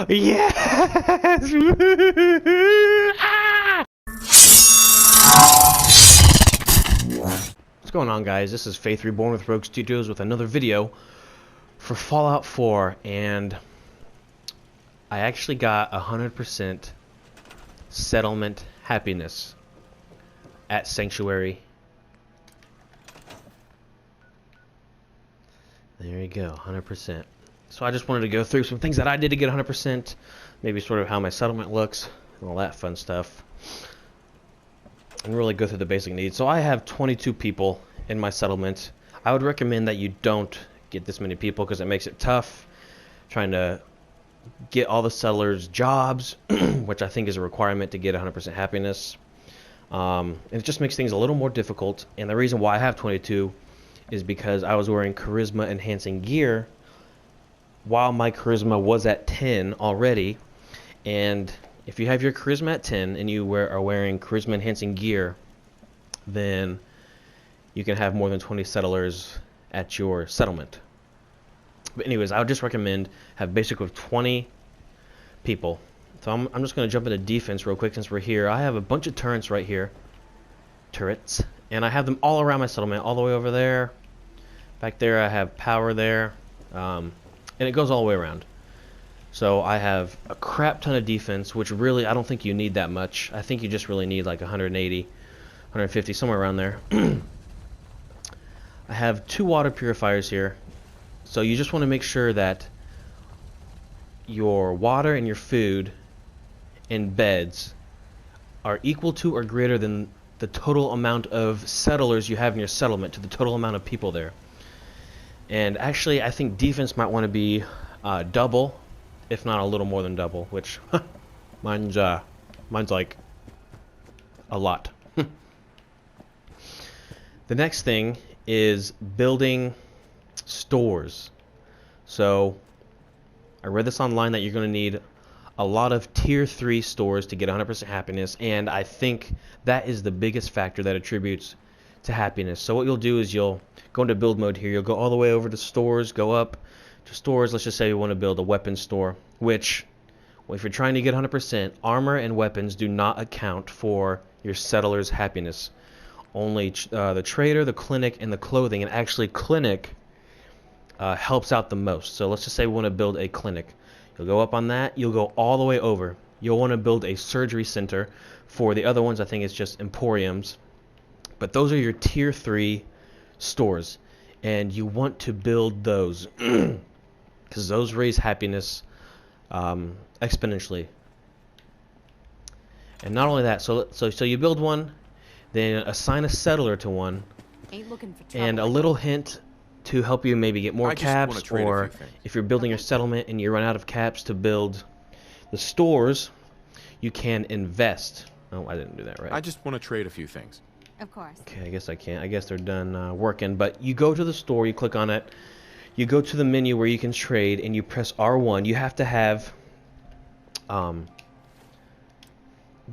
Yes! What's going on, guys? This is Faith Reborn with Rogue Studios with another video for Fallout 4, and I actually got 100% settlement happiness at Sanctuary. There you go, 100%. So I just wanted to go through some things that I did to get 100%, maybe sort of how my settlement looks, and all that fun stuff, and really go through the basic needs. So I have 22 people in my settlement. I would recommend that you don't get this many people because it makes it tough trying to get all the settlers jobs, which I think is a requirement to get 100% happiness. And it just makes things a little more difficult. And the reason why I have 22 is because I was wearing charisma enhancing gear while my charisma was at 10 already. And if you have your charisma at 10 and you are wearing charisma enhancing gear, then you can have more than 20 settlers at your settlement. But anyways, I would just recommend have basic of 20 people. So I'm just going to jump into defense real quick since we're here. I have a bunch of turrets right here. Turrets. And I have them all around my settlement, all the way over there. Back there I have power there. And it goes all the way around. So I have a crap ton of defense, which really I don't think you need that much. I think you just really need like 180, 150, somewhere around there. I have 2 water purifiers here. So you just want to make sure that your water and your food and beds are equal to or greater than the total amount of settlers you have in your settlement, to the total amount of people there. And actually I think defense might want to be double, if not a little more than double, which mine's like a lot. The next thing is building stores. So I read this online that you're going to need a lot of tier 3 stores to get 100% happiness, and I think that is the biggest factor that attributes to happiness. So what you'll do is you'll go into build mode here, you'll go all the way over to stores, go up to stores. Let's just say you want to build a weapon store, which, well, if you're trying to get 100%, armor and weapons do not account for your settlers' happiness. Only the trader, the clinic, and the clothing, and actually clinic helps out the most. So let's just say we want to build a clinic. You'll go up on that, you'll go all the way over. You'll want to build a surgery center. For the other ones, I think it's just emporiums. But those are your tier 3 stores, and you want to build those because those raise happiness exponentially. And not only that, so you build one, then assign a settler to one. Ain't looking for trouble. And a little hint to help you maybe get more caps, or if you're building your settlement and you run out of caps to build the stores, you can invest. Oh, I didn't do that right. I just want to trade a few things. Of course. Okay, I guess I can't. I guess they're done working. But you go to the store, you click on it, you go to the menu where you can trade, and you press R1. You have to have the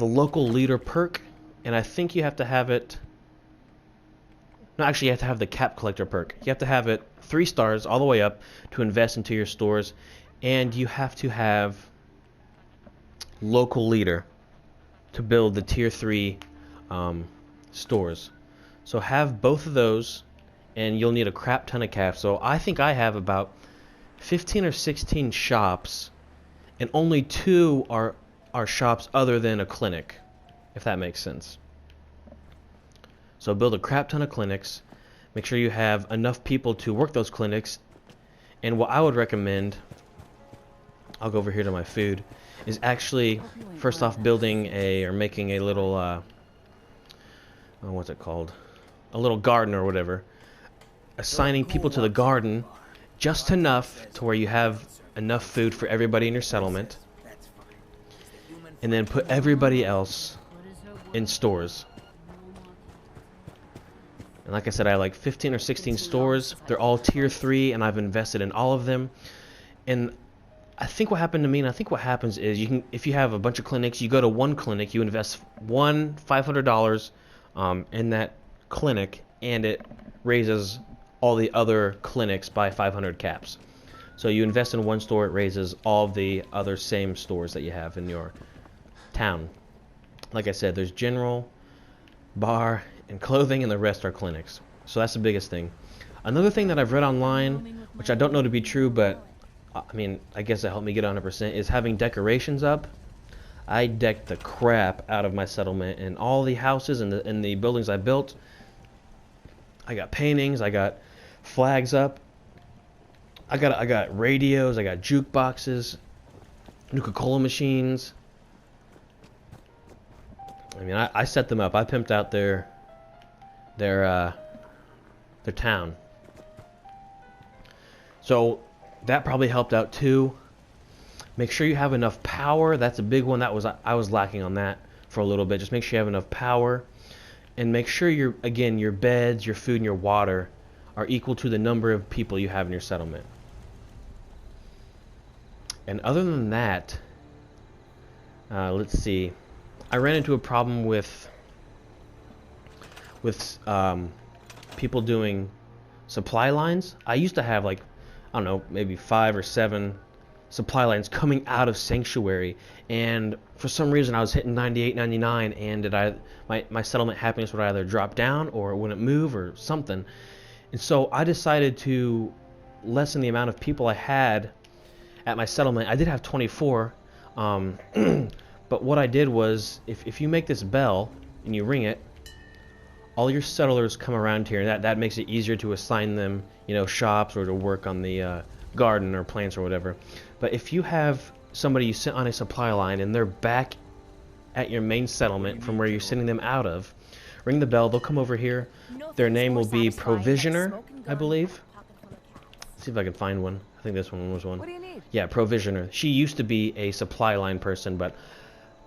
local leader perk, and I think you have to have it. No, actually, you have to have the cap collector perk. You have to have it 3 stars all the way up to invest into your stores, and you have to have local leader to build the tier 3 stores. So have both of those, and you'll need a crap ton of caps. So I think I have about 15 or 16 shops, and only 2 are shops other than a clinic, if that makes sense. So build a crap ton of clinics, make sure you have enough people to work those clinics, and what I would recommend, I'll go over here to my food, is actually first off building or making a little what's it called, a little garden or whatever, assigning people to the garden just enough to where you have enough food for everybody in your settlement, and then put everybody else in stores. And like I said, I have like 15 or 16 stores. They're all tier 3, and I've invested in all of them. And I think what happened to me, and I think what happens is, you can, if you have a bunch of clinics, you go to one clinic, you invest $500 in that clinic, and it raises all the other clinics by 500 caps. So you invest in one store, it raises all of the other same stores that you have in your town. Like I said, there's general, bar, and clothing, and the rest are clinics. So that's the biggest thing. Another thing that I've read online, which I don't know to be true, but I mean, I guess it helped me get 100%, is having decorations up. I decked the crap out of my settlement, and all the houses and the buildings I built. I got paintings, I got flags up. I got radios, I got jukeboxes, Nuka-Cola machines. I mean, I set them up. I pimped out their town. So that probably helped out too. Make sure you have enough power. That's a big one. I was lacking on that for a little bit. Just make sure you have enough power, and make sure your beds, your food, and your water are equal to the number of people you have in your settlement. And other than that, let's see. I ran into a problem with people doing supply lines. I used to have, like, I don't know, maybe 5 or 7 supply lines coming out of Sanctuary, and for some reason I was hitting 98, 99, and my settlement happiness would either drop down or it wouldn't move or something. And so I decided to lessen the amount of people I had at my settlement. I did have 24, but what I did was, if you make this bell and you ring it, all your settlers come around here, and that makes it easier to assign them, shops or to work on the garden or plants or whatever. But if you have somebody you sit on a supply line and they're back at your main settlement from where you're sending them out of, ring the bell, they'll come over here. Their name will be Provisioner, I believe. Let's see if I can find one. I think this one was one. What do you need? Yeah, Provisioner. She used to be a supply line person, but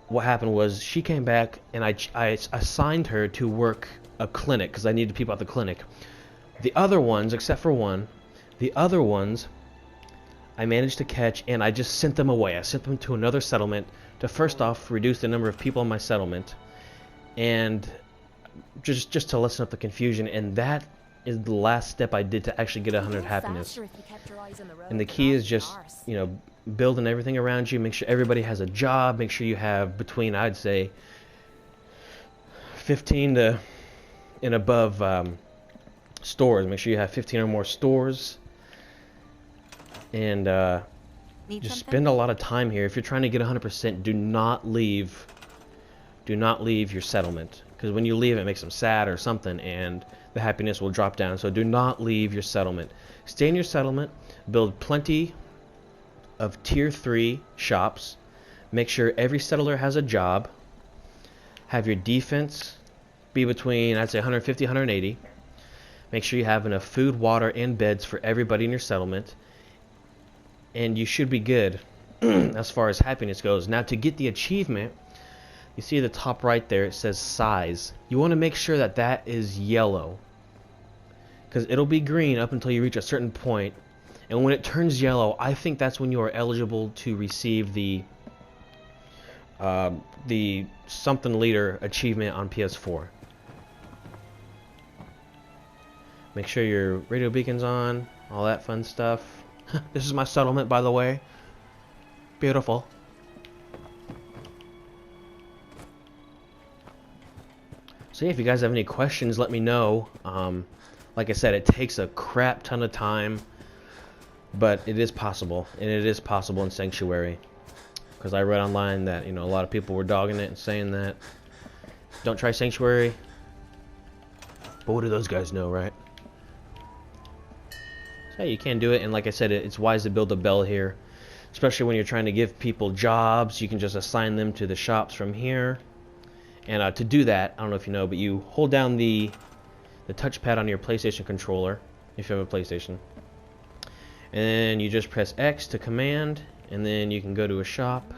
what happened was she came back and I assigned her to work a clinic because I needed people at the clinic. The other ones, except for one, the other ones I managed to catch, and I just sent them away. I sent them to another settlement to, first off, reduce the number of people in my settlement, and just to lessen up the confusion. And that is the last step I did to actually get 100 happiness. And the key is just, building everything around you. Make sure everybody has a job. Make sure you have between, I'd say, 15 to and above stores. Make sure you have 15 or more stores. And just spend a lot of time here. If you're trying to get 100%, do not leave your settlement, because when you leave, it makes them sad or something, and the happiness will drop down. So do not leave your settlement. Stay in your settlement. Build plenty of tier 3 shops. Make sure every settler has a job. Have your defense be between, I'd say, 150, 180. Make sure you have enough food, water, and beds for everybody in your settlement. And you should be good as far as happiness goes. Now, to get the achievement, you see at the top right there, it says size. You want to make sure that is yellow, because it'll be green up until you reach a certain point. And when it turns yellow, I think that's when you are eligible to receive the something leader achievement on PS4. Make sure your radio beacon's on, all that fun stuff. This is my settlement, by the way. Beautiful. So yeah, if you guys have any questions, let me know. Like I said, it takes a crap ton of time, but it is possible, and it is possible in Sanctuary. Because I read online that, a lot of people were dogging it and saying that don't try Sanctuary. But what do those guys know, right? So yeah, you can do it, and like I said, it's wise to build a bell here, especially when you're trying to give people jobs. You can just assign them to the shops from here. And to do that, I don't know if you know, but you hold down the touchpad on your PlayStation controller, if you have a PlayStation, and then you just press X to command, and then you can go to a shop,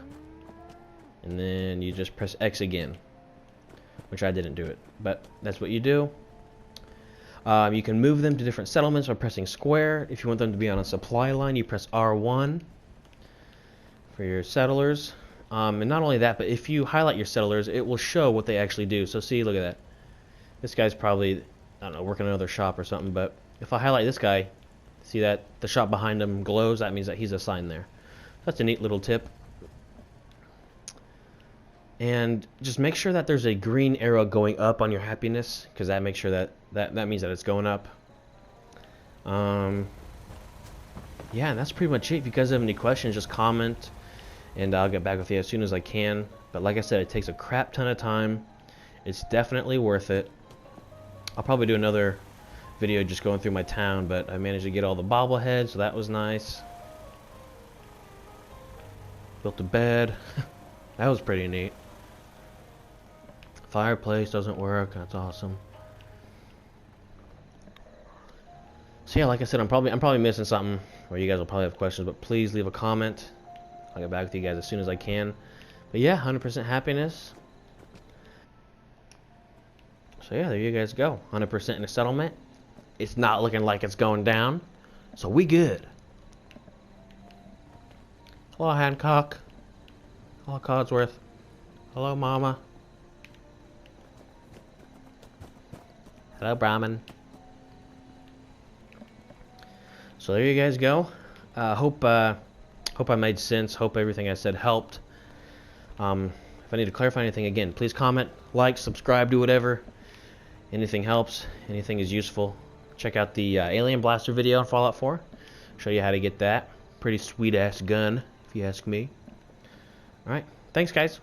and then you just press X again, which I didn't do it, but that's what you do. You can move them to different settlements by pressing square. If you want them to be on a supply line, you press R1 for your settlers. And not only that, but if you highlight your settlers, it will show what they actually do. So see, look at that. This guy's probably, I don't know, working in another shop or something, but if I highlight this guy, See that the shop behind him glows? That means that he's assigned there. That's a neat little tip. And just make sure that there's a green arrow going up on your happiness, because that makes sure that means that it's going up. Yeah, and that's pretty much it. If you guys have any questions, just comment, and I'll get back with you as soon as I can. But like I said, it takes a crap ton of time. It's definitely worth it. I'll probably do another video just going through my town, but I managed to get all the bobbleheads, so that was nice. Built a bed. That was pretty neat. Fireplace doesn't work. That's awesome. So yeah, like I said, I'm probably missing something, or you guys will probably have questions, but please leave a comment. I'll get back with you guys as soon as I can. But yeah, 100% happiness. So yeah, there you guys go. 100% in a settlement. It's not looking like it's going down, so we good. Hello, Hancock. Hello, Codsworth. Hello, Mama. Hello, Brahmin. So there you guys go. Hope I made sense. Hope everything I said helped. If I need to clarify anything, again, please comment, like, subscribe, do whatever. Anything helps. Anything is useful. Check out the Alien Blaster video on Fallout 4. Show you how to get that. Pretty sweet ass gun, if you ask me. Alright, thanks guys.